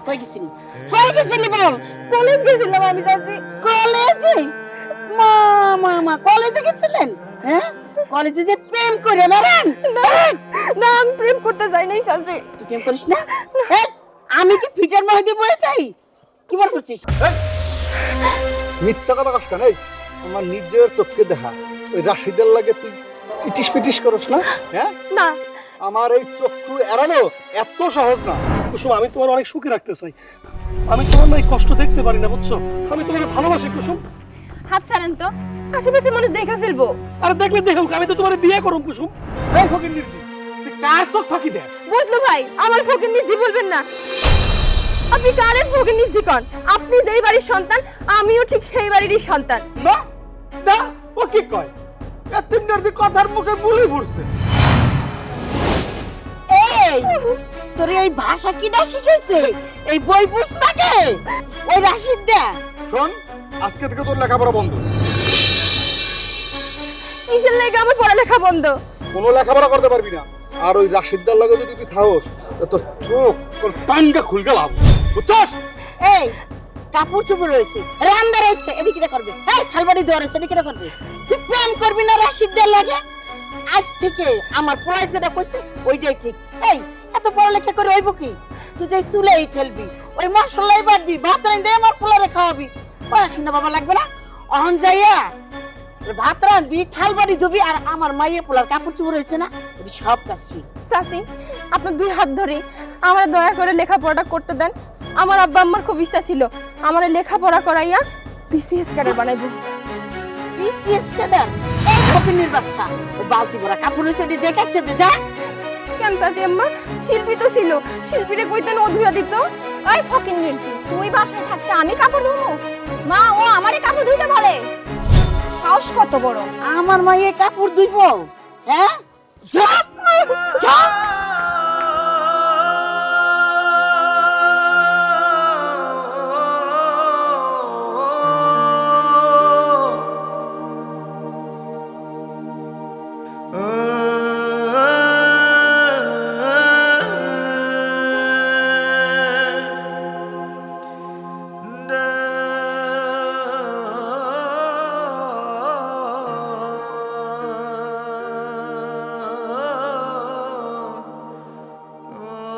কই গেছিলি কই গেছিলি বল? কলেজ গেছিলাম আমি চাচি। কলেজে? মা মা মা কলেজে গেছিলেন? হ্যাঁ কলেজে যে প্রেম করে বেড়ান? না আমি প্রেম করতে যাই নাই চাচি। তুই প্রেম করিস না? হ্যাঁ আমি কি ফিটার মধ্যে বয়ে যাই? কি মনে করছিস? মিথ্যা কথা কস কেন? এই আমার নিজের চোখকে দেখা ওই রাশিদের লাগে তুই ইটিস পিটিস করস না? হ্যাঁ না আমার এই চক্ষু এড়ানো এত সহজ না। কুসুম, আমি তোমার অনেক সুখী রাখতে চাই। আমি তোমার না এই কষ্ট দেখতে পারি না, বুঝছো? আমি তোমার ভালোবাসি কুসুম। হাত ছাড়েন তো, আশেপাশে মানুষ দেখে ফেলবো। আর দেখলে দেখুক, আমি তো তোমার বিয়ে করুম কুসুম। এই ফকির নির্জি তুই কার চোখ ফাঁকি দেয়? বুঝলো ভাই, আমার ফকির নিজি বলবেন না। আপনি কারের ফকির নিজি কন? আপনি যেই বাড়ির সন্তান, আমিও ঠিক সেই বাড়িরই সন্তান। না না ও কি কয়? এতিম নির্জি কথার মুখে বুলি ভরছে। এই তোর এই ভাষা কিনা শিখেছে? এই বই পুস্তকে ওই রাশিদ দা? শোন, আজকে থেকে তোর লেখাপড়া বন্ধ। কিসের লাগে আমার পড়ালেখা বন্ধ? কোনো লেখাপড়া করতে পারবি না। আর ওই রাশিদদার লাগে যদি তুই থাকস তোর চোখ তোর টাঙ্গা খুলকে লাভ, বুঝছস? এই কাপড় চোপড় রয়েছে, রান্না রয়েছে, এদিকে কি করবে? এই থালবাড়ি দেওয়া রয়েছে, এদিকে কি করবে? তুই প্রেম করবি না রাশিদদার লাগে? আজ থেকে আমার পোলাই যেটা কইছে ওইটাই ঠিক। এই এত পড়ালেখা করে হইব কি? তুই যে চুলেই ফেলবি, ওই মশলাই বাটবি, ভাত রান দিয়ে আমার পোলারে খাওয়াবি। পড়াশোনা বাবা লাগবে না? অহন যাইয়া ভাত রানবি, থালবাড়ি ধুবি, আর আমার মাইয়ে পোলার কাপড় চোপড় রয়েছে না, ওই সব কাজ তুই। চাচি, আপনার দুই হাত ধরে আমার দয়া করে লেখাপড়াটা করতে দেন। আমার আব্বা আম্মার খুব ইচ্ছা ছিল আমার লেখাপড়া করাইয়া বিসিএস ক্যাডার বানাইবো। BCS cadre? এই কপিনের বাচ্চা, ওই বালতি ভরা কাপড় রয়েছে, যে কাছে দে যা। কেন চাচি আম্মা, শিল্পী তো ছিল, শিল্পীরে কইতেন ও ধুয়া দিত। ওই ফকিন মির্জি, তুই বাসায় থাকতে আমি কাপড় ধুবো? মা, ও আমারে কাপড় ধুইতে বলে? সাহস কত বড়! আমার মাইয়ে কাপড় ধুইব? হ্যাঁ যা যা।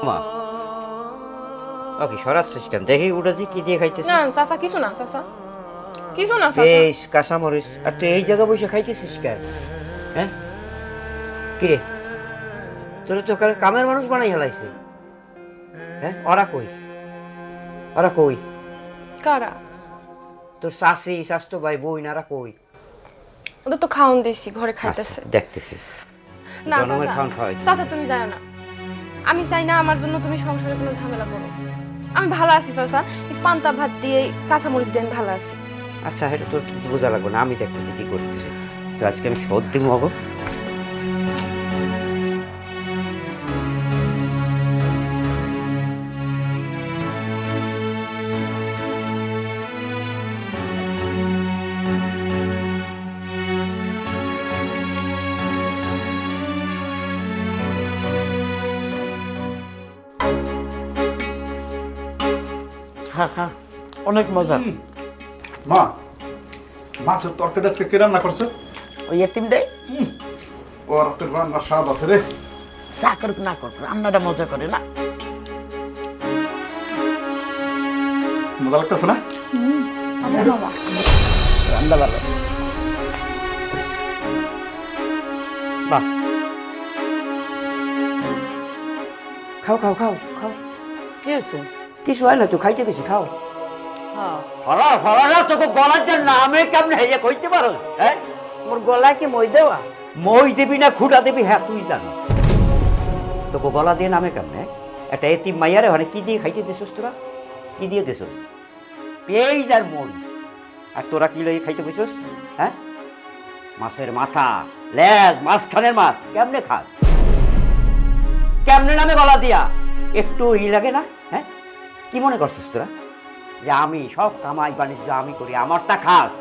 মা ওকে সরাচ্ছিস কেন? দেখি উঠেছি কি দিয়ে খাইতেছিস? না চাচা, কিছু না চাচা, কিছু না চাচা। বেশ কাঁচামরিচ। আর তুই এই জায়গা বসে খাইতেছিস কেন? হ্যাঁ কিরে, তোর তো কামের মানুষ বানাই হেলাইছে। হ্যাঁ ওরা কই? ওরা কই? কারা? তোর শাশি, স্বাস্থ্য ভাই, বই নারা কই? ওদের তো খাওন দিছি, ঘরে খাইতেছে। দেখতেছি না জনমের চাচা, খাওয়ান খাওয়াই। চাচা তুমি যাও না। আমি চাই না আমার জন্য তুমি সংসারে কোনো ঝামেলা করো। আমি ভালো আছি চাচা, পান্তা ভাত দিয়ে কাঁচামরিচ দিয়ে আমি ভালো আছি। আচ্ছা এটা তোর বোঝা লাগবে না, আমি দেখতেছি কি করতেছি। তো আজকে আমি শোধ দিব হবো। হ্যাঁ হ্যাঁ অনেক মজা। মা, মাছের তরকারি আজকে কে রান্না করছে? ওই এতিম দেয় ও রাতের রান্নার স্বাদ আছে রে। চা করুক না করুক, রান্নাটা মজা করে না? মজা লাগতেছে না? রান্না ভালো। বাহ, খাও খাও খাও খাও। কি হয়েছে? কিছু হয় না, তুই খাইতে গেছি, খাও। হ্যাঁ ফলা ফলা না তোকে গলার যে নামে কেমন হেয়ে কইতে পারো? হ্যাঁ মোর গলায় কি মই দেওয়া? মই দিবি না খুঁড়া দিবি, হ্যাঁ তুই জানিস। তোকে গলা দিয়ে নামে কেমন? একটা এতিম মাইয়ারে মানে কি দিয়ে খাইতে দিছিস তোরা? কি দিয়ে দিছিস? পেঁয়াজ আর মরিচ। আর তোরা কি লই খাইতে বসছিস? হ্যাঁ মাছের মাথা, লেজ, মাছখানের মাছ কেমনে খাস? কেমনে নামে গলা দিয়া? একটু লাগে না? হ্যাঁ কি মনে করছিস তোরা যে আমি সব কামাই বাণিজ্য আমি করি, আমারটা খাস?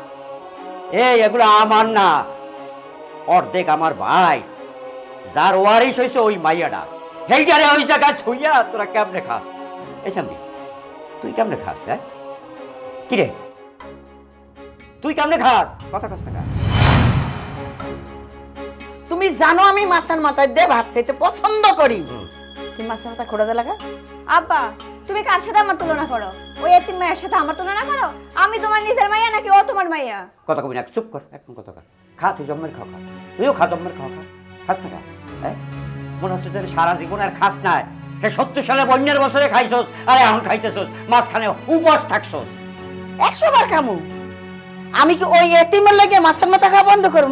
এই এগুলো আমার না, অর্ধেক আমার ভাই, যার ওয়ারিশ হয়েছে ওই মাইয়াটা, সেইটারে ওই জায়গায় ছুইয়া তোরা কেমনে খাস? এই সামনে তুই কেমনে খাস? হ্যাঁ, কি রে তুই কেমনে খাস? কথা কস না। তুমি জানো আমি মাছের মাথায় দিয়ে ভাত খাইতে পছন্দ করি। তুমি মাছের মাথা খোড়া লাগা। আব্বা তুমি কার সাথে আমার তুলনা করো? ওই এতিম মায়ের সাথে আমার তুলনা করো? আমি তোমার নিজের মাইয়া নাকি ও তোমার মাইয়া? কথা কবি না, চুপ কর, একদম কথা কর। খা, তুই জন্মের খাও, খা, তুইও খা, জন্মের খাও, খা, খাস না খা। হ্যাঁ, মনে হচ্ছে তোর সারা জীবন আর খাস নাই। সে 70 সালে বন্যার বছরে খাইছস, আরে এখন খাইতেছস, মাঝখানে উপবাস থাকছস। 100 বার খামু। আমি কি ওই এতিমের লাগে মাছের মাথা খাওয়া বন্ধ করব?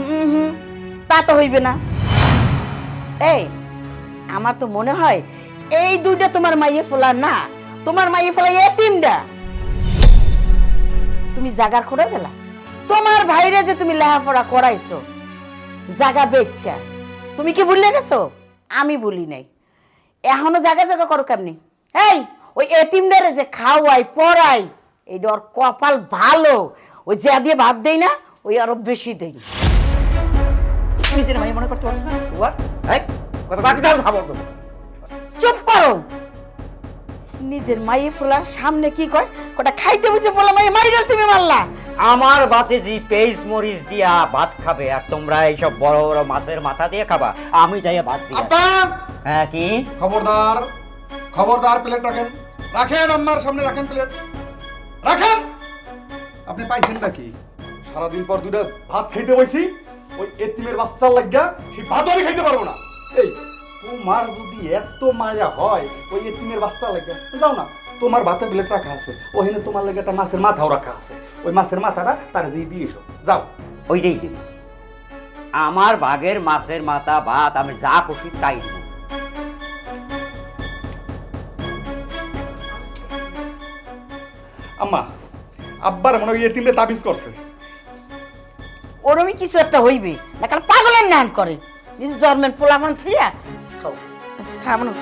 তা তো হইবে না। এই আমার তো মনে হয় এই দুইটা তোমার মাইয়ে ফোলা না, তোমার মাইয়ে ফোলা এতিমটা। তুমি জাগার খোড়া দিলা তোমার ভাইরে যে তুমি লেখাপড়া করাইছো জাগা বেচছা, তুমি কি ভুলে গেছো? আমি ভুলি নাই। এখনো জায়গা জায়গা করো কেমনি? এই ওই এতিমটারে যে খাওয়াই পড়াই, এই ওর কপাল ভালো। ওই যা দিয়ে ভাত দেই না, ওই আরো বেশি দেই। তুই যে মাই মনে করতে পারছিস না? ওয়ার এই কথা বাকি দাও, খাবো তো। চুপ করো। নিজের মাইয়ে ফোলার সামনে কি কয়? কটা খাইতে বুঝে বলা মাইয়ে মাইরা তুমি মারলা। আমার বাতে জি পেঁয়াজ মরিচ দিয়া ভাত খাবে, আর তোমরা এইসব বড় বড় মাছের মাথা দিয়ে খাবা। আমি যাইয়া ভাত দিই। আব্বা, হ্যাঁ কি? খবরদার, খবরদার, প্লেট রাখেন, রাখেন, আম্মার সামনে রাখেন, প্লেট রাখেন। আপনি পাইছেন নাকি? সারাদিন পর দুইটা ভাত খাইতে বইছি, ওই এতিমের বাচ্চার লাগিয়া সেই ভাত আমি খাইতে পারবো না। এই তোমার যদি এত মায়া হয় ওই এতিমের বাচ্চা লাগিয়া, যাও না, তোমার ভাতে প্লেট রাখা আছে, ওখানে তোমার লাগে একটা মাছের মাথাও রাখা আছে, ওই মাছের মাথাটা তারা যেই দিয়ে এসো, যাও। ওইটাই দিব। আমার বাঘের মাছের মাথা ভাত আমি যা খুশি তাই দিব। আম্মা, আব্বার মনে হয় এতিমরে তাবিজ করছে। ওরমই কিছু একটা হইবে না, কারণ পাগলের নান করে। নিজে জন্মের পোলাপান থইয়া খাবো না।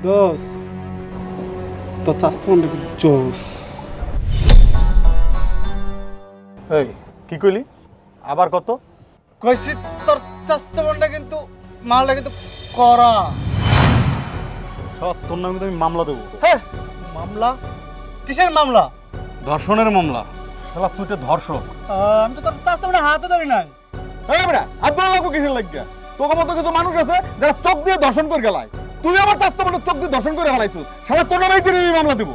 দোস তো চাস্ত মনে জোস। এই কি কইলি? আবার কত? কইছি তোর চাস্তে বোনটা কিন্তু মালটা কিন্তু করা। সব তোর নামে আমি মামলা দেবো। হ্যাঁ, মামলা? কিসের মামলা? ধর্ষণের মামলা। শালা তুই তো ধর্ষক। আমি তো তোর চাস্তে বোনের হাতে ধরি নাই। এই বেটা, আপনার লাগবো কিসের লাগিয়া? তোর মতো কিছু মানুষ আছে যারা চোখ দিয়ে দর্শন করে গেলায়, তুই আমার চাস্তে বোনের চোখ দিয়ে দর্শন করে ফেলাইছিস। শালা তোর নামে আমি মামলা দেবো।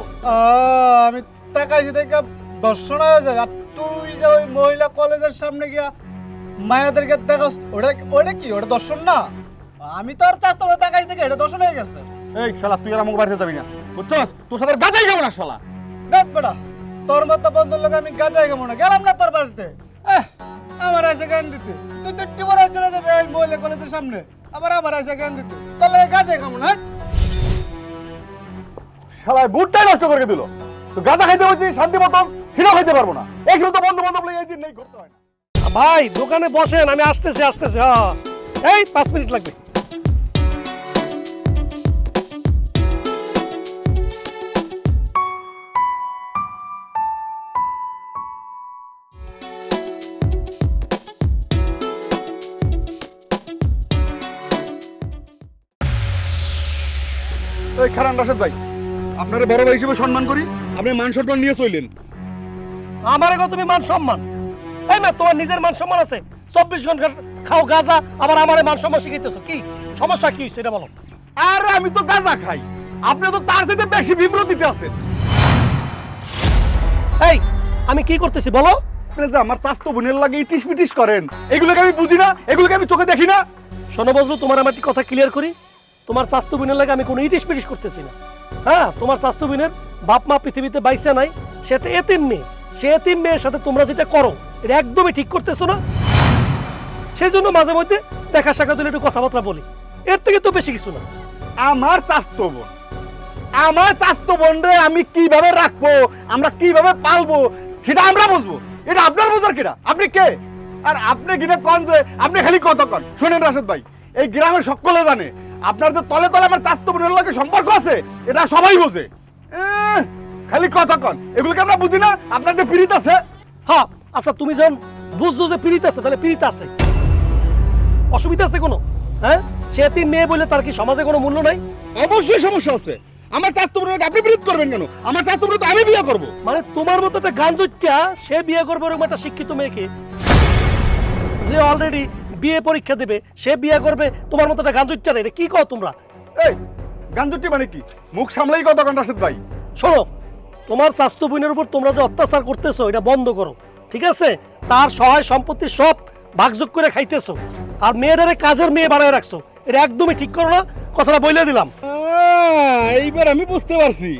আমি তাকাইছি দেখে দর্শন হয়ে যায়। আর তুই যে ওই মহিলা কলেজের সামনে গিয়া মায়াদেরকে দেখাস, ওটা ওটা কি? ওটা দর্শন না। আমি তো আর চাস্তে বোনের তাকাইছি দেখে এটা দর্শন হয়ে গেছে। এই শালা তুই আর আমার বাড়িতে যাবি না, বুঝছস? তোর সাথে গাজাই খাবো না শালা। দেখ বেটা, তোর মতো বন্ধুর লোক আমি গাজাই কেমন গেলাম না তোর বাড়িতে। আমার আছে জ্ঞান দিতে, তুই তো টিমার চলে যাবে এই মহিলা কলেজের সামনে, আবার আমার আছে জ্ঞান দিতে। তোর লাগে গাজাই কেমন? হ্যাঁ, শালা বুটটাই নষ্ট করে দিল। তো গাঁজা খাইতে বলছি শান্তি মতন, সেটাও খাইতে পারবো না। এই শুধু বন্ধু বান্ধব লেগে এই নেই করতে হয় না। ভাই দোকানে বসেন, আমি আসতেছি আসতেছি। হ্যাঁ এই 5 মিনিট লাগবে। এই খারান রাশেদ ভাই, আপনারা বড় ভাই হিসেবে সম্মান করি, আপনি মান সম্মান নিয়ে চললেন। আমারে গো তুমি মান সম্মান? এই মা, তোমার নিজের মান সম্মান আছে? 24 ঘন্টা খাও গাজা, আবার আমারে মান সম্মান শিখাইতেছো? কি সমস্যা কি সেটা বলো। আরে আমি তো গাঁজা খাই, আপনি তো তার থেকে বেশি বিব্রতিতে আছেন। এই আমি কি করতেছি বলো? আপনি যে আমার চাস্তো বোনের লাগে ইটিস পিটিস করেন, এগুলোকে আমি বুঝি না, এগুলোকে আমি চোখে দেখি না। শোনো বজলু, তোমার আমার একটা কথা ক্লিয়ার করি। তোমার স্বাস্থ্য বিনের লাগে আমি কোনো ইটিস পিটিস করতেছি না। হ্যাঁ, তোমার স্বাস্থ্য বিনের বাপ মা পৃথিবীতে বাইসে নাই, সেটা এতিম মেয়ে। সে এতিম মেয়ের সাথে তোমরা যেটা করো এটা একদমই ঠিক করতেছো না। সেই জন্য মাঝে মধ্যে দেখা সাক্ষাৎ হলে একটু কথাবার্তা বলি, এর থেকে তো বেশি কিছু না। আমার চাস্তো বোন, আমার চাস্তো বোনরে আমি কিভাবে রাখবো, আমরা কিভাবে পালবো সেটা আমরা বুঝবো। এটা আপনার বোঝার কিনা? আপনি কে? আর আপনি কিনা কন যে আপনি খালি কত কন। শুনেন রাশেদ ভাই, এই গ্রামের সকলে জানে আপনার যে তলে তলে আমার চাস্তো বোনের লগে সম্পর্ক আছে, এটা সবাই বোঝে। খালি কথা কন, এগুলোকে আমরা বুঝি না আপনার যে পীড়িত আছে। হ্যাঁ আচ্ছা, তুমি যখন বুঝছো যে পীড়িত আছে, তাহলে পীড়িত আছে, অসুবিধা আছে কোনো? হ্যাঁ, সে এতিম মেয়ে বলে তার কি সমাজে কোনো মূল্য নাই? অবশ্যই সমস্যা আছে। আমার চাস্তো বোনকে আপনি পীড়িত করবেন কেন? আমার চাস্তো বোন তো আমি বিয়ে করবো। মানে তোমার মতো একটা গাঞ্জুচ্চা সে বিয়ে করবে এরকম একটা শিক্ষিত মেয়েকে, যে অলরেডি বিয়ে পরীক্ষা দেবে, সে বিয়ে করবে তোমার মতো একটা গাঞ্জুচ্চা? এটা কি কও তোমরা? এই গাঞ্জুটি মানে কি? মুখ সামলাই কথা কন রাশেদ ভাই। শোনো, তোমার স্বাস্থ্য বোনের উপর তোমরা যে অত্যাচার করতেছো এটা বন্ধ করো, ঠিক আছে? তার সহায় সম্পত্তি সব ভাগযোগ করে খাইতেছো, আর মেয়েটারে কাজের মেয়ে বানায় রাখছো, এটা একদমই ঠিক করো না, কথাটা বলে দিলাম। এইবার আমি বুঝতে পারছি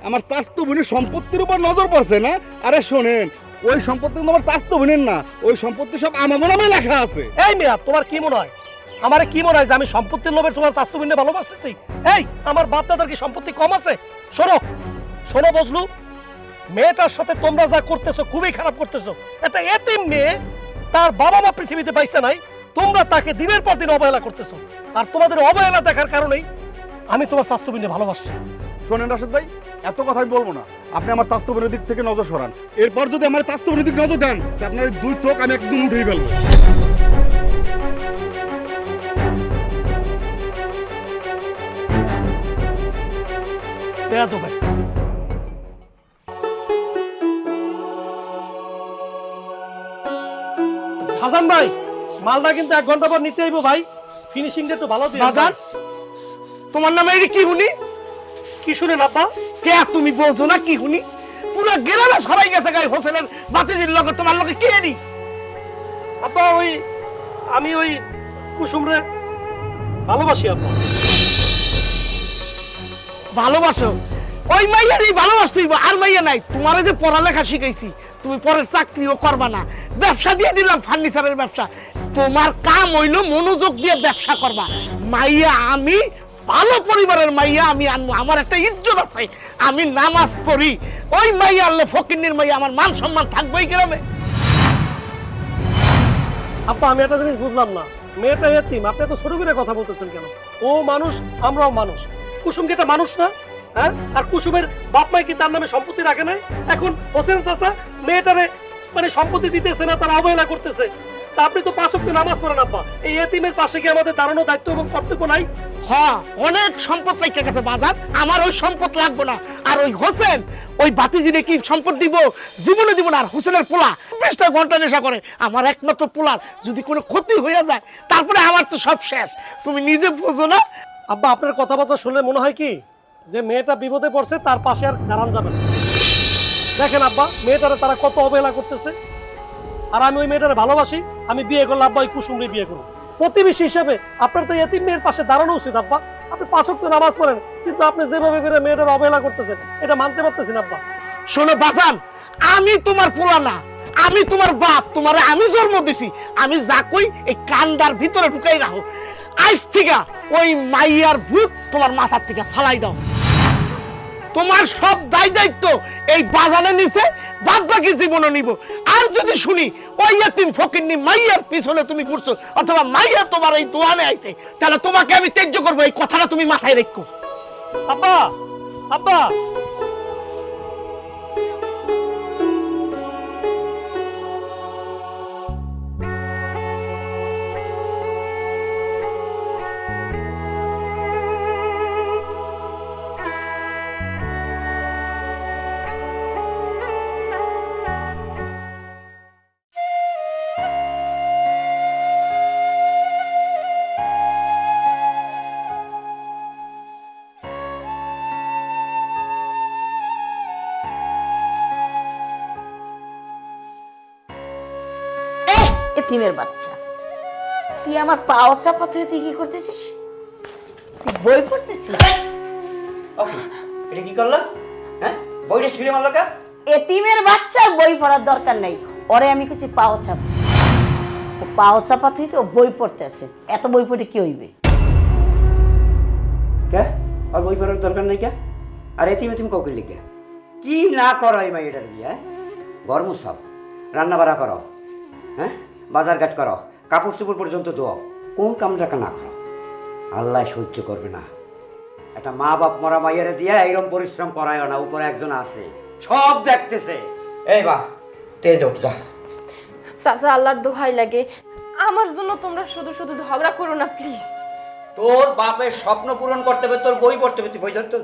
আমার চাস্তো বোনের সম্পত্তির উপর নজর পড়ছে না। আরে শোনেন, ওই সম্পত্তি কিন্তু আমার চাস্তো বোনের না, ওই সম্পত্তি সব আমার নামে লেখা আছে। এই মেয়া, তোমার কি মনে হয়, আমার কি মনে হয় যে আমি সম্পত্তির লোভের তোমার স্বাস্থ্য বোনকে ভালোবাসতেছি? এই, আমার বাপ দাদার কি সম্পত্তি কম আছে? শোনো শোনো বজলু, মেয়েটার সাথে তোমরা যা করতেছো খুবই খারাপ করতেছো। একটা এতিম মেয়ে, তার বাবা মা পৃথিবীতে পাইছে নাই, তোমরা তাকে দিনের পর দিন অবহেলা করতেছো, আর তোমাদের অবহেলা দেখার কারণেই আমি তোমার স্বাস্থ্য বোনকে ভালোবাসছি। শোনেন রাশেদ ভাই, এত কথা আমি বলবো না। আপনি আমার চাস্তো বোনের দিক থেকে নজর সরান। এরপর যদি আমার চাস্তো বোনের দিক নজর দেন, তাহলে আপনার এই দুই চোখ আমি একদম উঠেই ফেলবো। বেয়াদব ভাই। হাসান ভাই, মালটা কিন্তু 1 ঘন্টা পর নিতে আইব ভাই, ফিনিশিংটা একটু ভালো দিও। বাজার, তোমার নামে এই কি শুনি? কি শুনেন আব্বা? কে তুমি বলছো না কি শুনি? পুরো গ্রামে সবাই গেছে গাই হোসেনের বাতিজির লগে তোমার লগে কে নি? আব্বা আমি ওই কুসুমরে ভালোবাসি আব্বা। ভালোবাসো? ওই মাইয়ারই ভালোবাসতেই আর মাইয়া নাই। তোমারে যে পড়ালেখা শিখাইছি, তুমি পরের চাকরিও করবা না, ব্যবসা দিয়ে দিলাম, ফার্নিচারের ব্যবসা। তোমার কাম হইল মনোযোগ দিয়ে ব্যবসা করবা। মাইয়া আমি ভালো পরিবারের মাইয়া আমি আনবো, আমার একটা ইজ্জত আছে, আমি নামাজ পড়ি। ওই মাইয়া আনলে ফকিন্নির মাইয়া, আমার মান সম্মান থাকবেই গ্রামে। আব্বা, আমি একটা জিনিস বুঝলাম না, মেয়েটা এতিম, আপনি এত ছোট করে কথা বলতেছেন কেন? ও মানুষ, আমরাও মানুষ। কুসুম কি একটা মানুষ না? হ্যাঁ, আর কুসুমের বাপ মাই কি তার নামে সম্পত্তি রাখে নাই? এখন হোসেন চাচা মেয়েটারে মানে সম্পত্তি দিতেছে না, তারা অবহেলা করতেছে, তা আপনি তো 5 ওয়াক্ত নামাজ পড়েন আব্বা, এই এতিমের পাশে কি আমাদের দাঁড়ানো দায়িত্ব এবং কর্তব্য নাই? হ্যাঁ, অনেক সম্পদ পাইতে গেছে বাজার, আমার ওই সম্পদ লাগবে না। আর ওই হোসেন, ওই বাতিজিনে কি সম্পদ দিব? জীবনে দিব না। আর হোসেনের পোলা 20টা ঘন্টা নেশা করে, আমার একমাত্র পোলার যদি কোনো ক্ষতি হয়ে যায়, তারপরে আমার তো সব শেষ। তুমি নিজে বোঝো না? আব্বা, আপনার কথাবার্তা শুনলে মনে হয় কি যে মেয়েটা বিপদে পড়ছে, তার পাশে আর দাঁড়ান যাবে না। দেখেন আব্বা, মেয়েটারে তারা কত অবহেলা করতেছে, আর আমি ওই মেয়েটারে ভালোবাসি, আমি বিয়ে করলে আব্বা ওই কুসুমরে বিয়ে করবো। প্রতিবেশী হিসেবে আপনার তো এতিম মেয়ের পাশে দাঁড়ানো উচিত আব্বা। আপনি 5 ওয়াক্ত নামাজ পড়েন, কিন্তু আপনি যেভাবে করে মেয়েটার অবহেলা করতেছেন, এটা মানতে পারতেছেন আব্বা। শোনো বাজান, আমি তোমার পোলা না, আমি তোমার বাপ, তোমারে আমি জন্ম দিছি। আমি যা কই এই কান্দার ভিতরে ঢুকাই রাখো। আজ থেকে ওই মাইয়ার ভূত তোমার মাথার থেকে ফালাই দাও। তোমার সব দায় দায়িত্ব এই বাজানে নিছে, বাদ বাকি জীবনে নিব। আর যদি শুনি ওই এতিম ফকিন্নি মাইয়ার পিছনে তুমি ঘুরছো, অথবা মাইয়া তোমার এই দোয়ানে আইছে, তাহলে তোমাকে আমি ত্যায্য করবো। এই কথাটা তুমি মাথায় রেখো। আব্বা, আব্বা, এতিমের বাচ্চা, তুই আমার পাও চাপাতে তুই কি করতেছিস? তুই বই পড়তেছিস? এটা কি করলা? হ্যাঁ, বইটা ছুঁড়ে মারলো কা? এতিমের বাচ্চার বই পড়ার দরকার নাই, ওরে আমি কিছু পাও চাপ, ও পাও চাপা তুই তো বই পড়তে আছে, এত বই পড়ে কি হইবে? কে আর বই পড়ার দরকার নেই কে? আর এতিম এতিম কাউকে লিখে কি না করো এই মাইটার দিয়ে? হ্যাঁ, ঘর মুছাও, রান্না বাড়া করো, হ্যাঁ, বাজার ঘাট করো, কাপড় চোপড় পর্যন্ত ধোও, কোন কামটাকে না করো আল্লাহ সহ্য করবে না। একটা মা বাপ মরা মাইয়ারে দিয়ে এইরকম পরিশ্রম করায় না, উপরে একজন আছে সব দেখতেছে। এই বা তে দৌড় যা। চাচা আল্লাহর দোহাই লাগে, আমার জন্য তোমরা শুধু শুধু ঝগড়া করো না প্লিজ। তোর বাপের স্বপ্ন পূরণ করতে হবে, তোর বই পড়তে হবে, তুই বই ধরতে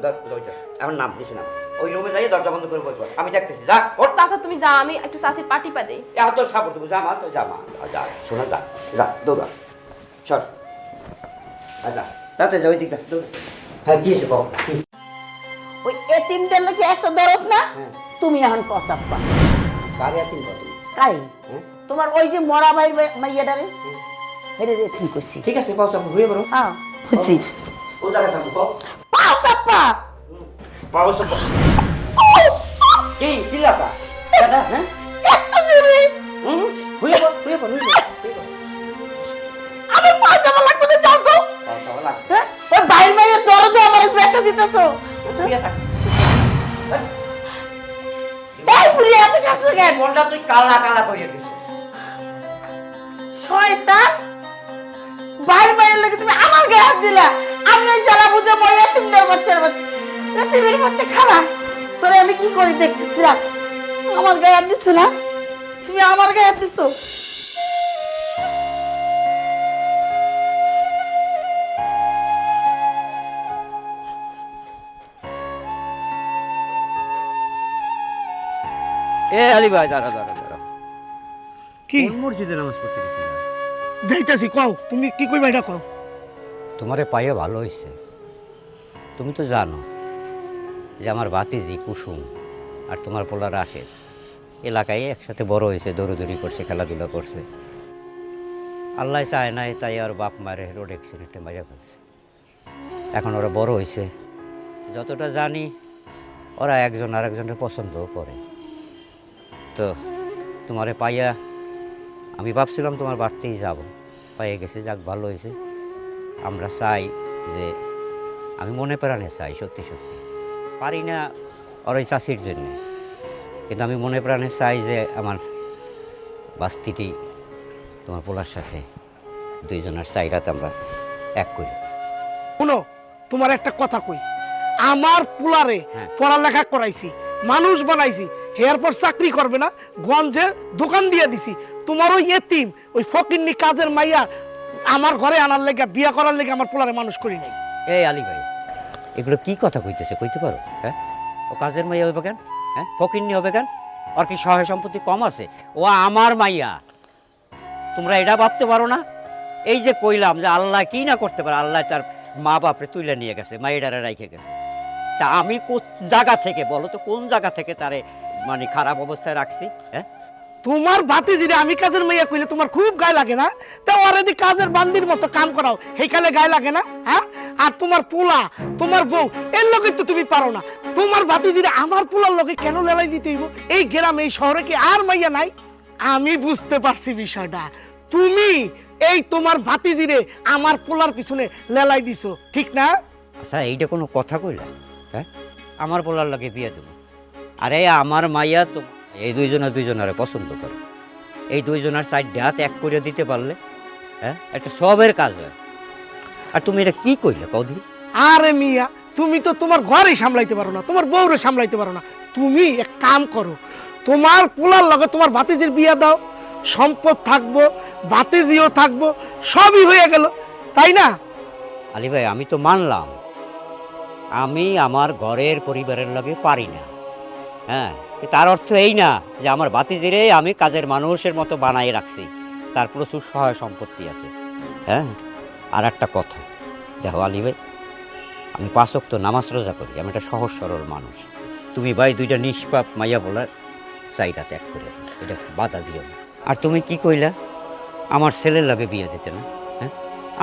এখন নাম দিস না, ওই রুমে যাই দরজা বন্ধ করে বই পড়, আমি দেখতেছি যা ওর। চাচা তুমি যা, আমি একটু চাচির পাটি পা দেই। তোর সাপোর্ট দেবো, যা মা, তো যা মা, যা শোনা, যা যা দৌড়া সর, যা তাতে যা ওই দিক যা দৌড়া। হ্যাঁ কি এসে বাবা কি? ওই এতিমটার লোকে একটা দরদ না, হ্যাঁ। তুমি এখন পচাপ্পা কারে এতিম কর তুমি? তাই হ্যাঁ? তোমার ওই যে মরা ভাই মাইয়াটারে হেরে এতিম করছি। ঠিক আছে পাও সাপু হয়ে বড়। হ্যাঁ বুঝছি। ও জায়গা সাপু পাও পচাপ্পা পাও সাপু কি সিলাপা দাদা। হ্যাঁ এত জোরে হয়ে বল হয়ে বল হয়ে বল। আমি পাজামা লাগবে না, যাও তো। পাও সাপু লাগ হ্যাঁ? ওই ভাই মাইয়ের দরদে আমার ব্যথা দিতেছো। তুই থাক। এই বুড়ি এত কাছে কেন? মনটা তুই কালা কালা করিয়ে দিস। শয়তান, ভাই মাইয়ের লোকে তুমি আমার গায়ে হাত দিলা। আমি ওই জ্বালা বুঝে মই এতিমটার বাচ্চার বাচ্চা, এতিমের বাচ্চা খারাপ। তোরে আমি কি করি দেখতেছি, রাখ। আমার গায়ে হাত দিছো না, তুমি আমার গায়ে হাত দিছো। এ আলী ভাই দাঁড়া দাঁড়া দাঁড়া, কি কোন মসজিদে নামাজ পড়তে গেছিস? যাইতাছি, কও তুমি কি কইবা এটা কও। তোমারে পাইয়ে ভালো হয়েছে। তুমি তো জানো যে আমার ভাতিজি কুসুম আর তোমার পোলা রাশেদ এলাকায় একসাথে বড় হয়েছে, দৌড়দৌড়ি করছে, খেলাধুলা করছে। আল্লাহ চায় নাই তাই আর বাপ মারে রোড অ্যাক্সিডেন্টে মারা ফেলছে। এখন ওরা বড় হয়েছে, যতটা জানি ওরা একজন আর একজনের পছন্দও করে। তো তোমারে পাইয়া আমি ভাবছিলাম তোমার বাড়তেই যাব, পাইয়ে গেছে, যাক ভালো হয়েছে। আমরা চাই যে, আমি মনে প্রাণে চাই, সত্যি সত্যি পারি না ওর ওই চাষির জন্যে, কিন্তু আমি মনে প্রাণে চাই যে আমার বাস্তিটি তোমার পোলার সাথে দুইজনের চাইরাতে আমরা এক করি। শুনো, তোমার একটা কথা কই, আমার পোলারে হ্যাঁ। পড়ালেখা করাইছি, মানুষ বানাইছি, এরপর চাকরি করবে না, গঞ্জে দোকান দিয়ে দিছি। তোমার ওই এতিম ওই ফকিন্নি কাজের মাইয়া আমার ঘরে আনার লেগে, বিয়া করার লেগে আমার পোলারে মানুষ করি নাই। এই আলী ভাই, এগুলো কি কথা কইতেছে, কইতে পারো? হ্যাঁ, ও কাজের মাইয়া হবে কেন? হ্যাঁ, ফকিন্নি হবে কেন? ওর কি সহায় সম্পত্তি কম আছে? ও আমার মাইয়া, তোমরা এটা ভাবতে পারো না? এই যে কইলাম যে আল্লাহ কি না করতে পারে, আল্লাহ তার মা বাপরে তুলে নিয়ে গেছে, মাইডারে রাইখে গেছে। তা আমি কোন জায়গা থেকে বলো তো, কোন জায়গা থেকে তারে মানে খারাপ অবস্থায় রাখছি? হ্যাঁ, তোমার ভাতিজিরে আমি কাজের মাইয়া কইলে তোমার খুব গায়ে লাগে না? তা অলরেডি কাজের বান্দির মতো কাম করাও, হেইকালে গায়ে লাগে না? হ্যাঁ, আর তোমার পোলা, তোমার বউ, এর লগে তো তুমি পারো না। তোমার ভাতিজিরে আমার পোলার লগে কেন লেলাই দিতে হইব? এই গ্রামে এই শহরে কি আর মাইয়া নাই? আমি বুঝতে পারছি বিষয়টা। তুমি এই তোমার ভাতিজিরে আমার পোলার পিছনে লেলাই দিছো, ঠিক না? আচ্ছা এইটা কোনো কথা কইলা? হ্যাঁ, আমার বলার লাগে বিয়ে দেবো? আরে আমার মাইয়া তো এই দুইজনারে পছন্দ করে, এই দুইজনের সাইড হাত এক করে দিতে পারলে হ্যাঁ একটা সবের কাজ হয়। আর তুমি এটা কি কইলে কৌধি? আরে মিয়া, তুমি তো তোমার ঘরে সামলাইতে পারো না, তোমার বউরে সামলাইতে পারো না। তুমি এক কাম করো, তোমার পোলার লগে তোমার ভাতিজির বিয়া দাও, সম্পদ থাকবো, ভাতিজিও থাকবো, সবই হয়ে গেল, তাই না? আলী ভাই আমি তো মানলাম আমি আমার ঘরের পরিবারের লগে পারি না, হ্যাঁ, তার অর্থ এই না যে আমার ভাতিজিরে আমি কাজের মানুষের মতো বানাই রাখছি, তার প্রচুর সহায় সম্পত্তি আছে। হ্যাঁ, আর একটা কথা দেখো আলী ভাই, আমি 5 ওয়াক্ত নামাজ রোজা করি, আমি একটা সহজ সরল মানুষ। তুমি ভাই দুইটা নিষ্পাপ মাইয়া বলার চাইটা ত্যাগ করে দিও, এটা বাধা দিও না। আর তুমি কি কইলা আমার ছেলের লগে বিয়ে দিতে না? হ্যাঁ,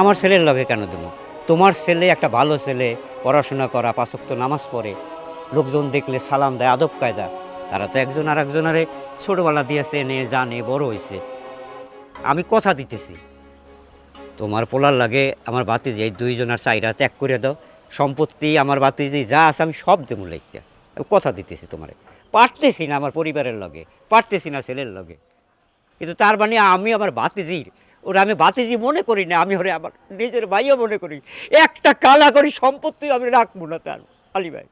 আমার ছেলের লগে কেন দেবো? তোমার ছেলে একটা ভালো ছেলে, পড়াশোনা করা, 5 ওয়াক্ত নামাজ পড়ে, লোকজন দেখলে সালাম দেয়, আদব কায়দা। তারা তো একজন আর একজনারে ছোটবেলা দিয়েছে, এনে জানে, বড় হয়েছে। আমি কথা দিতেছি তোমার পোলার লাগে আমার ভাতিজি এই দুইজনের চাইরা ত্যাগ করে দাও, সম্পত্তি আমার ভাতিজি যা আছে আমি সব দেবো লেখা, কথা দিতেছি তোমারে। পারতেছি না আমার পরিবারের লগে, পারতেছি না ছেলের লগে, কিন্তু তার মানে আমি আমার বাতিজির, ওরা আমি বাতিজি মনে করি না, আমি ওরে আমার নিজের ভাইও মনে করি। একটা কালা করি সম্পত্তি আমি রাখবো না তার। আলী ভাই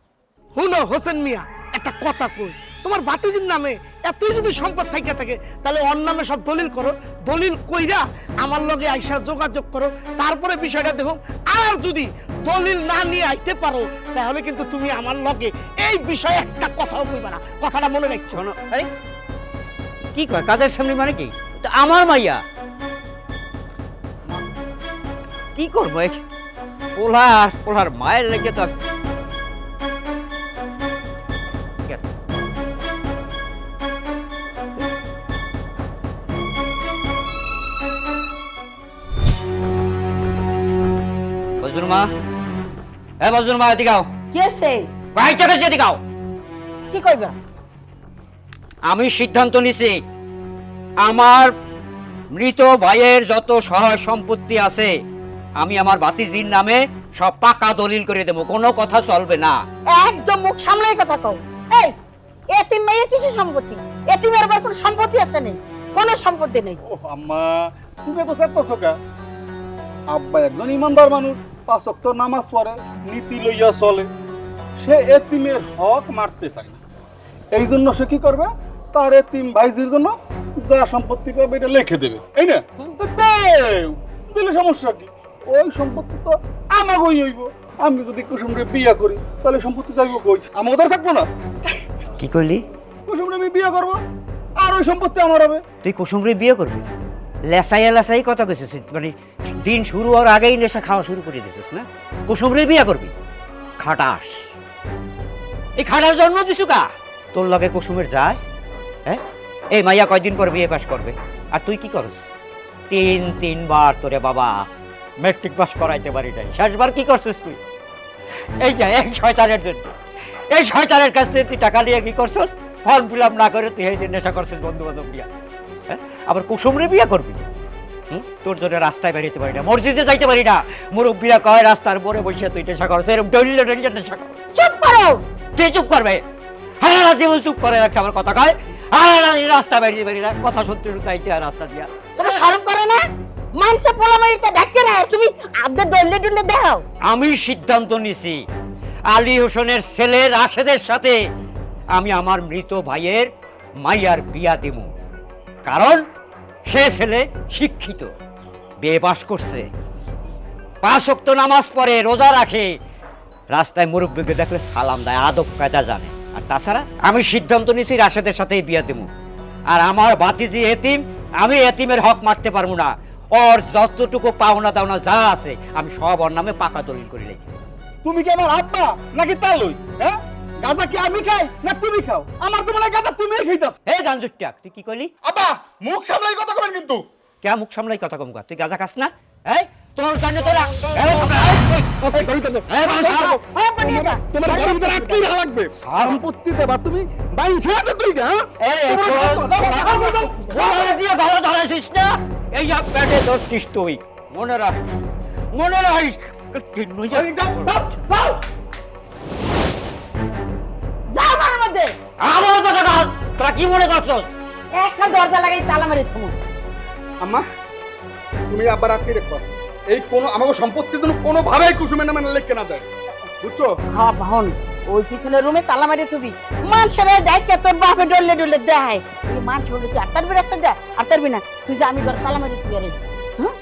হুনো হোসেন মিয়া, একটা কথা কই, তোমার বাতিজির নামে এতই যদি সম্পদ থাইকা থাকে তাহলে ওর নামে সব দলিল করো, দলিল কইরা আমার লগে আইসা যোগাযোগ করো, তারপরে বিষয়টা দেখো। আর যদি দলিল না নিয়ে আইতে পারো তাহলে কিন্তু তুমি আমার লগে এই বিষয়ে একটা কথাও কইবা না, কথাটা মনে রাখছো। শোনো, আরে কি কয় কাদের সামনে মানে কি? তো আমার মাইয়া কি করবো, পোলার মায়ের লেগে তো ঠিক আছে। বজরুল মা, হ্যাঁ বজরুল মা, এদিকে আও। কি আছে? ভাইটা কাছে এদিকে আও। কি কইবা? আমি সিদ্ধান্ত নিছি, আমার মৃত ভাইয়ের যত সহায় সম্পত্তি আছে আমি আমার ভাতিজির নামে সব পাকা দলিল করে দেবো, কোনো কথা চলবে না। একদম মুখ সামলাই কথা কও। এই এতিম মেয়ের কিসের সম্পত্তি? এতিমের আবার কোনো সম্পত্তি আছে নেই? কোনো সম্পত্তি নেই। ও আম্মা, তুমি তো চেতাছো কা? আব্বা একজন ইমানদার মানুষ, 5 ওয়াক্ত নামাজ পড়ে, নীতি লইয়া চলে। সে এতিমের হক মারতে চায় না, এই জন্য সে কি করবে, তার এতিম ভাইজির জন্য যা সম্পত্তি পাবে এটা লিখে দেবে, এই না? তো দেও, দিলে সমস্যা কি? ওই সম্পত্তি তো আমাগোই হইব। আমি যদি কুসুমরে বিয়ে করি তাহলে সম্পত্তি চাইবো কই? আমাদের থাকবো না? কি করলি? কুসুমরে আমি বিয়ে করবো আর ওই সম্পত্তি আমার হবে। তুই কুসুমরে বিয়ে করবি? লেসাই কথা কইছিস, মানে দিন শুরু হওয়ার আগেই নেশা খাওয়া শুরু করে দিছিস না? কুসুমরে বিয়ে করবি? খাটাস, এই খাটার জন্ম দিছু কা? তোর লগে কুসুমের যায়? হ্যাঁ, এই মাইয়া কয়দিন পর বিয়ে পাস করবে, আর তুই কি করস? তিনবার তোরে বাবা মেট্রিক পাস করাইতে পারি নাই, শেষবার কি করছিস তুই? এই যা এক শয়তানের জন্য, এই শয়তানের কাছ থেকে তুই টাকা নিয়ে কি করছিস? ফর্ম ফিল আপ না করে তুই এই দিন নেশা করছিস বন্ধু বান্ধব বিয়া। হ্যাঁ, আবার কুসুমরে বিয়ে করবি? তোর জন্য রাস্তায় বেরোতে পারি না, মসজিদে যাইতে পারি না, মুরব্বীরা কয় রাস্তার মোড়ে বসে তুই নেশা করছিস, এরকম ডলিলে নেশা কর। চুপ করো। কে চুপ করবে? হ্যাঁ, জীবন চুপ করে রাখছে আমার কথা কয়। রাস্তা বেরিয়ে বেরিয়ে না, কথা সত্যি শুনতে আর রাস্তা দিয়া। তোমার শরম করে না? মানুষে পোলামাইটা ডাকে না, তুমি আব্দে ডলে ডলে দাও। আমি সিদ্ধান্ত নিছি, আলী হোসেনের ছেলে রাশেদের সাথে আমি আমার মৃত ভাইয়ের মাইয়ার বিয়া দিব। কারণ সে ছেলে শিক্ষিত, বিয়ে পাস করছে, 5 ওয়াক্ত নামাজ পড়ে, রোজা রাখে, রাস্তায় মুরব্বীকে দেখলে সালাম দেয়, আদব কায়দা জানে। আর তাছাড়া আমি সিদ্ধান্ত নিছি রাশেদের সাথেই বিয়া দেব। আর আমার ভাতিজি এতিম, আমি এতিমের হক মারতে পারবো না। ওর যতটুকু পাওনা দাওনা যা আছে আমি সব ওর নামে পাকা দলিল করে লিখি। তুমি কি আমার আব্বা নাকি তালুই? হ্যাঁ, গাঁজা কি আমি খাই না তুমি খাও? আমার তো মনে হয় গাঁজা তুমিই খাইতাছ। হে গাঞ্জুটিয়া, তুই কি কইলি? আব্বা, মুখ সামলাই কথা কবেন কিন্তু। কে মুখ সামলাই কথা কম কর? তুই গাঁজা খাস না? এই তোর জানে তোরা তোমার ঘরের ভিতরে আটকেই রাখা লাগবে। সম্পত্তি দেবা তুমি বাই ছেড়ে তুই যা। এই পেটে ধরছিস তুই, মনে রাখ, মনে রাখিস। যাও ঘরের মধ্যে। আমার কথা না, তোরা কি মনে করছস? একটা দরজা লাগাই তালা মারি থামো। আম্মা, তুমি আবার আটকে রেখো। এই কোনো আমাকে সম্পত্তির জন্য কোনোভাবেই কুসুমের নামে লিখে না দেয়, বুঝছো? হ্যাঁ ভান, ওই পিছনের রুমে তালা মারি তুমি। মানুষের ডাইকে তোর বাপে ডলে ডলে দেয়। এই মানুষ হলে তুই আটটারবি রাস্তা যা, আটটারবি না তুই যা, আমি ঘরে তালা মারি তুই আরে। হ্যাঁ,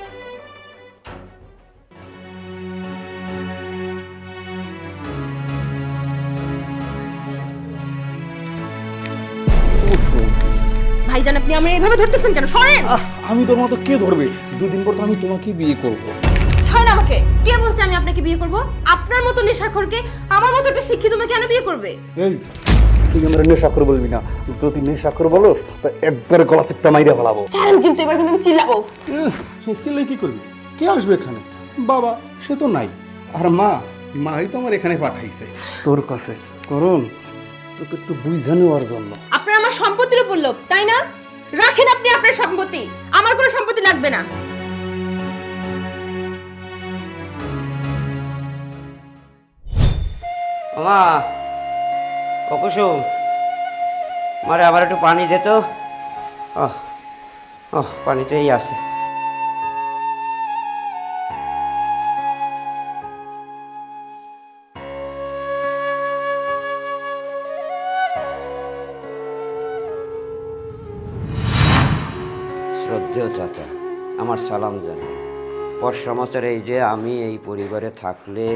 ভাইজান আপনি আমার এইভাবে ধরতেছেন কেন? সরেন। আমি তোর মতো কে ধরবে? 2 দিন পর তো আমি তোমাকেই বিয়ে করবো। ছাড়েন আমাকে। কে বলছে আমি আপনাকে বিয়ে করব? আপনার মতো নেশাখোরকে আমার মতো একটা শিক্ষিত মেয়ে কেন বিয়ে করবে? এই, তুই আমার নেশাখোর বলবি না। যদি নেশাখোর বলো তো একবার গলা চেপটা মাইরা ফেলাবো। ছাড়েন কিন্তু, এবার কিন্তু আমি চিল্লাবো। চিল্লাই কি করবি? কে আসবে এখানে? বাবা সে তো নাই, আর মাই তো আমার এখানে পাঠাইছে তোর কাছে, করুন তোকে একটু বুঝা নেওয়ার জন্য। আপনার আমার সম্পত্তির উপর লোভ, তাই না? রাখেন আপনি আপনার সম্পত্তি, আমার কোনো সম্পত্তি লাগবে না। মা, ও কুসুম, মারে আবার একটু পানি দে তো। পানিতেই আছে। শ্রদ্ধেয় চাচা, আমার সালাম জানাই। পর সমাচার এই যে আমি এই পরিবারে থাকলে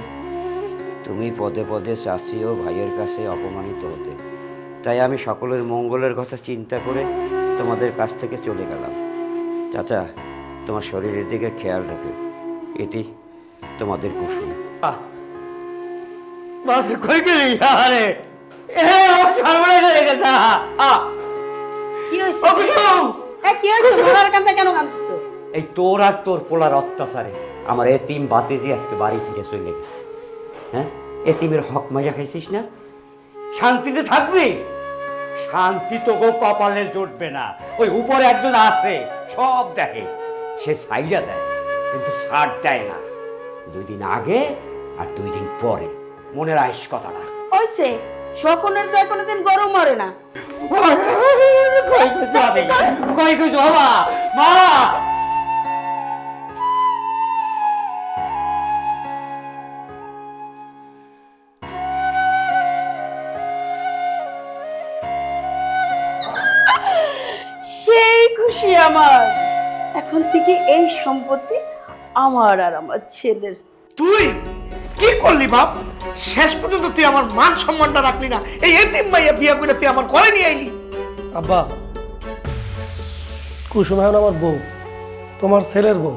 তুমি পদে পদে চাচি ও ভাইয়ের কাছে অপমানিত হতে, তাই আমি সকলের মঙ্গলের কথা চিন্তা করে তোমাদের কাছ থেকে চলে গেলাম। চাচা, তোমার শরীরের দিকে খেয়াল রাখো। এটি তোমাদের কুসুম। কি হয়েছে? কি হয়েছে? ঘোড়ার কান্দা কেন কাঁদছো? এই তোর আর তোর পোলার অত্যাচারে আমার এতিম বাতিজি আজকে বাড়ি ছেড়ে চলে গেছে। হ্যাঁ, এতিমের হক মজা খাইছিস না? শান্তিতে থাকবি? শান্তি তো গো কপালে জুটবে না। ওই উপরে একজন আছে, সব দেখে, সে সাইডা দেয় কিন্তু ছাড় দেয় না। 2 দিন আগে আর 2 দিন পরে, মনে রাখিস কথাটা। হয়েছে, স্বপনের গায়ে কোনোদিন গরম মরে না। কই কই বাবা, মা সেই খুশি আমার। এখন থেকে এই সম্পত্তি আমার আর আমার ছেলের। তুই কি করলি বাপ? শেষ পর্যন্ত তুই আমার মান সম্মানটা রাখলি না। এই এতিম মাইয়া বিয়া করে তুই আমার ঘরে নিয়ে আইলি। আব্বা, কুসুম এখন আমার বউ, তোমার ছেলের বউ।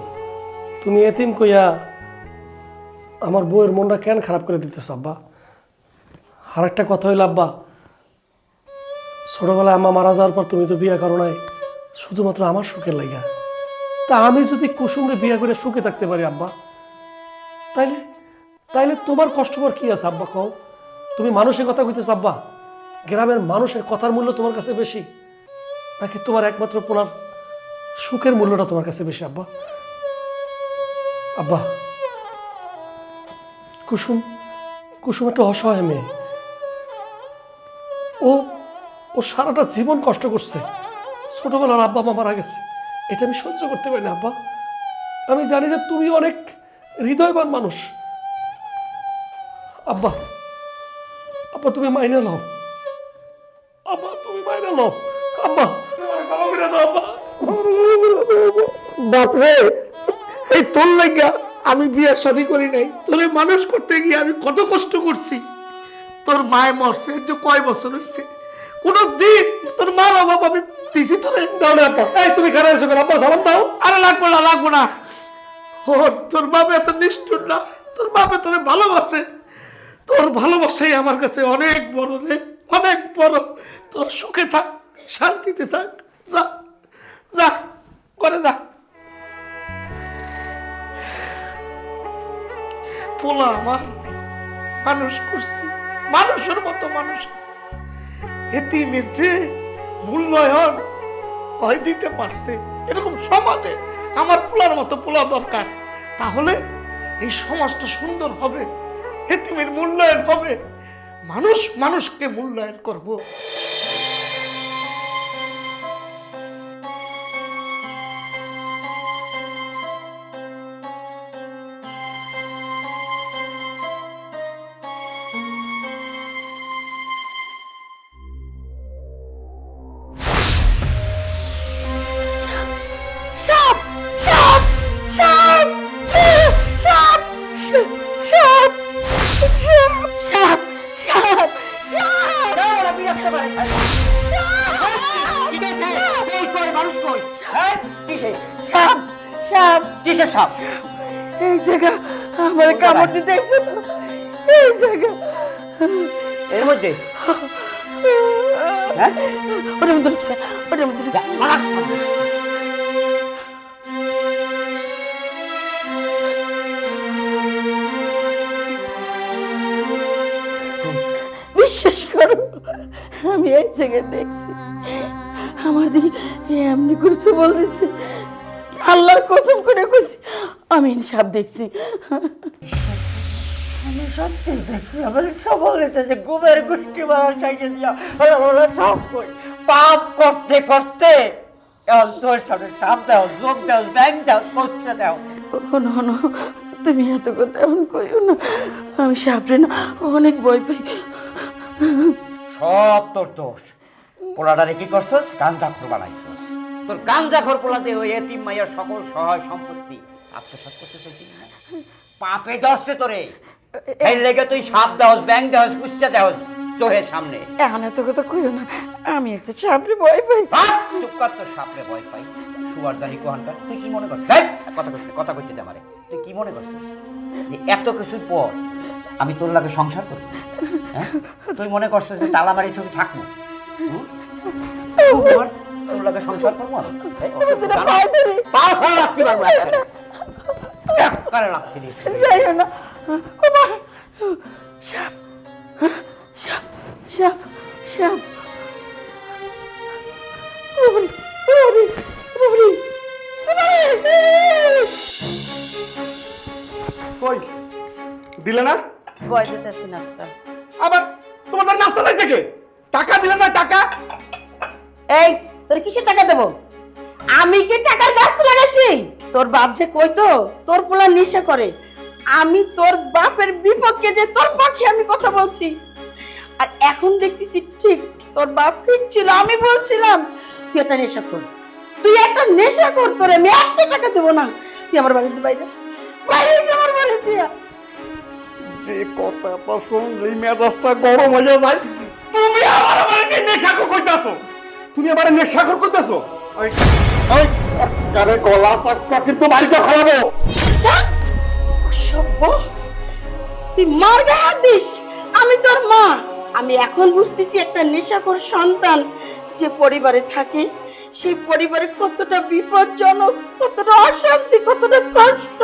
তুমি এতিম কইয়া আমার বউয়ের মনটা কেন খারাপ করে দিতেছ আব্বা? আর একটা কথা হইল আব্বা, ছোটবেলায় আম্মা মারা যাওয়ার পর তুমি তো বিয়ে করো নাই শুধুমাত্র আমার সুখের লাগা। তা আমি যদি কুসুমরে বিয়ে করে সুখে থাকতে পারি আব্বা, তাইলে তাইলে তোমার কষ্টকর কি আছে আব্বা? কও, তুমি মানুষের কথা কইতেছ আব্বা? গ্রামের মানুষের কথার মূল্য তোমার কাছে বেশি, নাকি তোমার একমাত্র পোলার সুখের মূল্যটা তোমার কাছে বেশি আব্বা? আব্বা, কুসুম কুসুম একটা অসহায় মেয়ে। ও ও সারাটা জীবন কষ্ট করছে। ছোটবেলার আব্বা মা মারা গেছে, এটা আমি সহ্য করতে পারি না আব্বা। আমি জানি যে তুমি অনেক হৃদয়বান মানুষ। আব্বা, আব্বা তুমি মাইনে নাও। আব্বা তুমি মাইনে নাও। আব্বা বাবা করে দাও আব্বা। বাপরে, এই তোর লাগা আমি বিয়ে শাদী করি নাই। তোরে মানুষ করতে গিয়ে আমি কত কষ্ট করছি। তোর মায় মরছে যে কয় বছর হয়েছে, কোন দিন তোর মার অভাব আমি দিছি তোরে? দাও না আব্বা। এই তুমি খারাপ এসো কেন? আব্বা সালাম দাও। আরে লাগবো না, লাগবো না। ও তোর বাবা এত নিষ্ঠুর না, তোর বাবা তোরে ভালোবাসে। তোর ভালোবাসাই আমার কাছে অনেক বড় রে, অনেক বড়। তোর সুখে থাক, শান্তিতে থাক। যা যা করে যা। পোলা আমার মানুষ করছি, মানুষের মতো মানুষ আছে। এতিমের যে মূল্যায়ন হয় দিতে পারছে, এরকম সমাজে আমার পোলার মতো পোলা দরকার। তাহলে এই সমাজটা সুন্দর হবে, এতিমের মূল্যায়ন হবে, মানুষ মানুষকে মূল্যায়ন করব। সাপ সাপ সাপ সাপ সাপ সাপ সাপ সাপ সাপ সাপ কিসের সাপ? এই জায়গা আমার কামড় দিতে এসেছে তো, এই জায়গা এর মধ্যে হ্যাঁ? ওটার মধ্যে ঢুকছে, ওটার মধ্যে ঢুকছে। বিশ্বাস করো, আমি এই জায়গায় দেখছি, আমার দিকে এমনি করছে বলতেছে, আল্লাহর কসম করে কইছি আমি সাপ দেখছি। আমি সত্যি দেখছি, আমার সফল হইতেছে ঘুমের গুষ্টি মারার চাইতে দিয়া সব কই পাপ করতে করতে এখন তোর সামনে সাপ দাও, লোক দাও, ব্যাংক দাও, পয়সা দাও। হনো হনো, তুমি এত কথা এমন করিও না। আমি সাপড়ে না অনেক ভয় পাই। সব তোর দোষ। পোলাটারে কি করছস? গাঞ্জাখোর বানাইছস। তোর গাঞ্জাখোর পোলাতে ওই এতিম মাইয়ার সকল সহায় সম্পত্তি আত্মসাৎ করতে চাইছিস না? পাপে ধরছে তোরে। এই লেগে তুই সাপ দাওস, ব্যাংক দাওস, কুচ্চা দাওস চোখের সামনে। এখন এত কথা কইও না, আমি একটা সাপড়ে ভয় পাই। চুপ কর, তোর সাপরে ভয় পাই। শুয়ার জানি কোহানকার, তুই কি মনে করছিস? কথা কইতে দে আমারে। তুই কি মনে করছিস যে এত কিছুর পর আমি তোর লাগে সংসার করব? হ্যাঁ, তুই মনে করছিস যে তালা মারি ছবি থাকবো? তোর লাগে সংসার করবো আমি? পাও ছাড়া রাখতে পারবো না, একবারে রাখতে দিয়েছি। যাইও না, ওমা, সাপ সাপ সাপ সাপ। ওরে ওরে ওরে কই দিলে না? ভয় দিতেছি নাস্তা। আবার তোমাদের নাস্তা চাইছে কে? টাকা দিলে না? টাকা এই তোর কিসের টাকা দেব? আমি কি টাকার গাছ লাগাইছি? তোর বাপ যে কইতো তোর পোলা নেশা করে, আমি তোর বাপের বিপক্ষে যে তোর পক্ষে আমি কথা বলছি। আর এখন দেখতেছি ঠিক তোর বাপ ঠিক ছিল, আমি বলছিলাম তুই একটা নেশা কর, তুই একটা নেশা কর, তোর আমি একটা টাকা দেবো না। তুই আমার বাড়িতে বাইরে বাইরে যা, আমার বাড়ি দিয়া। যে কথাটা শুনলেই মেজাজটা গরম হয়ে যায়। তুমি আবার আমাকে নেশাখোর কইতাছো? তুমি আবার নেশাখোর কইতাছো? ওই ওই কারে গলা চাক্কা কিন্তু বাড়িতে খাওয়াবো। অসভ্য, তুই মার গায়ে হাত দিস? আমি তোর মা। আমি এখন বুঝতেছি একটা নেশাখোর সন্তান যে পরিবারে থাকে সেই পরিবারে কতটা বিপজ্জনক, কতটা অশান্তি, কতটা কষ্ট।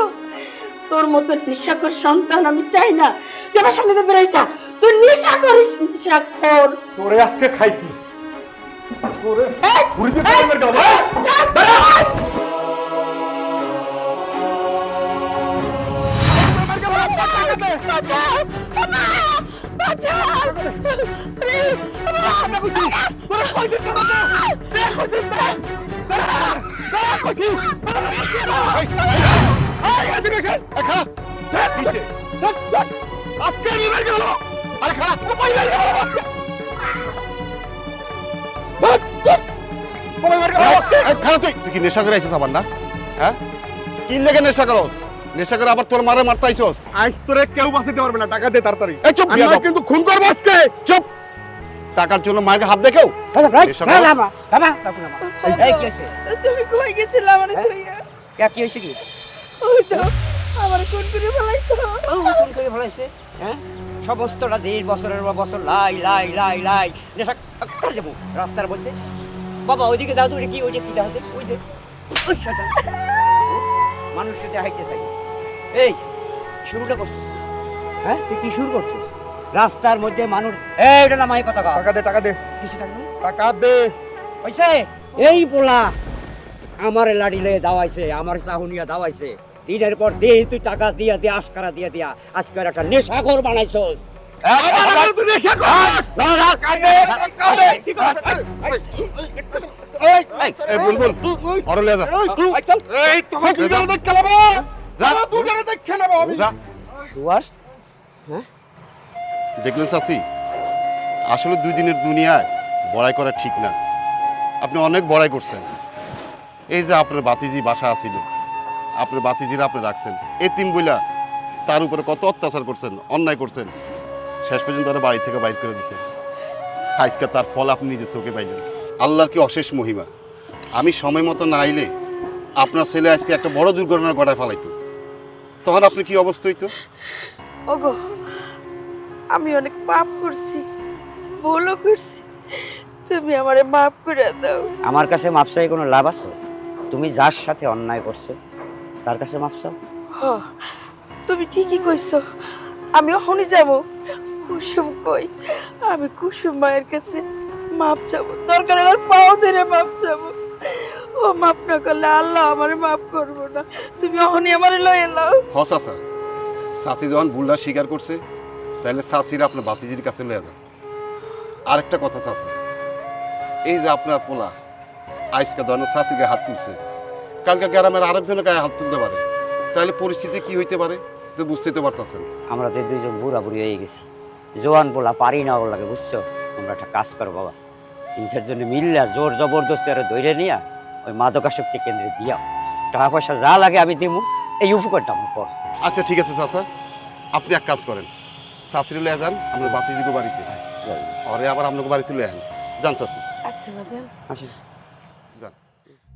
তোর মতো নেশাখোর সন্তান আমি চাই না। তুই আমার সামনে থেকে বেরোয় যা, তুই নেশা করিস, নেশাখোর। তোরে আজকে খাইছি। তোরে এই, ঘুরিতে এই, টাইমের গাব। বাঁচাও, বাবা, বাঁচাও। তুই কি নেশা করে আইছিস আবার না? হ্যাঁ, কি লেগে নেশা করস? নেশা করে আবার তোর মারে মারতে আইছস? আজ তোরে কেউ বাঁচাতে পারবে না। টাকা দে তাড়াতাড়ি। এই চুপ, আমি বিয়াদব। কিন্তু খুন করবো আজকে। চুপ। টাকার জন্য মায়ের হাত দেখেও নেশা করস? এই কি হয়েছে? তুমি কই গেছিলা আমারে তুইয়া? কি হয়েছে কি? ওই তো আমার কোন করে ফলাইতো। কোন করে ফলাইছে? হ্যাঁ, সমস্তটা দিন বছরের পর বছর লাই লাই লাই লাই নেশা করে যাবো রাস্তার মধ্যে। বাবা ওইদিকে যাও তো, ওইটা কি, ওই যে কি দাও, ওই যে ওই শয়তান। মানুষ সাথে হাইতে থাকে। এই শুরুটা করছিস? হ্যাঁ, তুই কি শুরু করছিস? রাস্তার মধ্যে মানুষ, এই এটা না মাই কথা। টাকা দে, টাকা দে, কিছু টাকা নেই? টাকা দে। হয়েছে? এই পোলা আমার লাড়ি লেগে দাওয়াইছে, আমার চাহুনিয়া দাওয়াইছে। দিনের পর দিন তুই টাকা দিয়া দিয়া আশকারা দিয়া দিয়া আজকে একটা নেশাখোর বানাইছস। এই বুলবুল, ওরে লয়ে যা। এই তোকে কি জানো দেখ খেলাবো? যা। তুই জানো দেখ খেলাবো আমি। যা। সুভাষ, দেখলেন চাচি, আসলে 2 দিনের দুনিয়ায় বড়াই করা ঠিক না। আপনি অনেক বড়াই করছেন। এই যে আপনার বাতিজি বাসা আসিল, আপনার বাতিজিরা আপনি রাখছেন এতিম বইলা, তার উপরে কত অত্যাচার করছেন, অন্যায় করছেন, শেষ পর্যন্ত তারা বাড়ি থেকে বাইর করে দিয়েছেন। আজকে তার ফল আপনি নিজে চোখে পাইলেন। আল্লাহর কি অশেষ মহিমা। আমি সময় মতো না আইলে আপনার ছেলে আজকে একটা বড় দুর্ঘটনা ঘটায় ফেলাইতো, তখন আপনি কি অবস্থা হইতো? ওগো, আমি অনেক পাপ করছি, ভুলও করছি, তুমি আমারে মাফ করে দাও। আমার কাছে মাপ চাই কোনো লাভ আছে? তুমি যার সাথে অন্যায় করছো তার কাছে মাপ চাও। হ, তুমি ঠিকই কইছো। আমি ওখানে যাব। কুসুম কই? আমি কুসুম মায়ের কাছে মাপ চাবো, দরকার হলে পাও ধরে মাপ চাবো। ও মাপ না করলে আল্লাহ আমারে মাফ করবো না। তুমি ওখানে আমারে লয়ে নাও। হস আসা চাচি যখন ভুলটা স্বীকার করছে, তাহলে চাচিরা আপনার বাতিজির কাছে লয়ে যান। আরেকটা কথা চাচা, এই যে আপনার পোলা আজকে ধরেন শাশির গায়ে হাত তুলছে, কালকে গ্রামের আরেকজনের গায়ে হাত তুলতে পারে, তাহলে পরিস্থিতি কি হইতে পারে তো বুঝতেই তো পারতেছেন। আমরা যে দুইজন বুড়া বুড়ি হয়ে গেছি, জোয়ান বলা পারি না ওর লাগে, বুঝছো? তোমরা একটা কাজ করো বাবা, 3-4 জনে মিললে জোর জবরদস্তি আরে ধরে নিয়া ওই মাদকাসক্তি কেন্দ্রে দিয়া টাকা পয়সা যা লাগে আমি দিব, এই উপকারটা আমার কর। আচ্ছা ঠিক আছে চাচা, আপনি এক কাজ করেন, শাশুড়ি লয়ে যান আমরা বাতিজিকে বাড়িতে, ওরে আবার আপনাকে বাড়িতে লয়ে আন, যান চাচি। আচ্ছা বাজান, আসেন।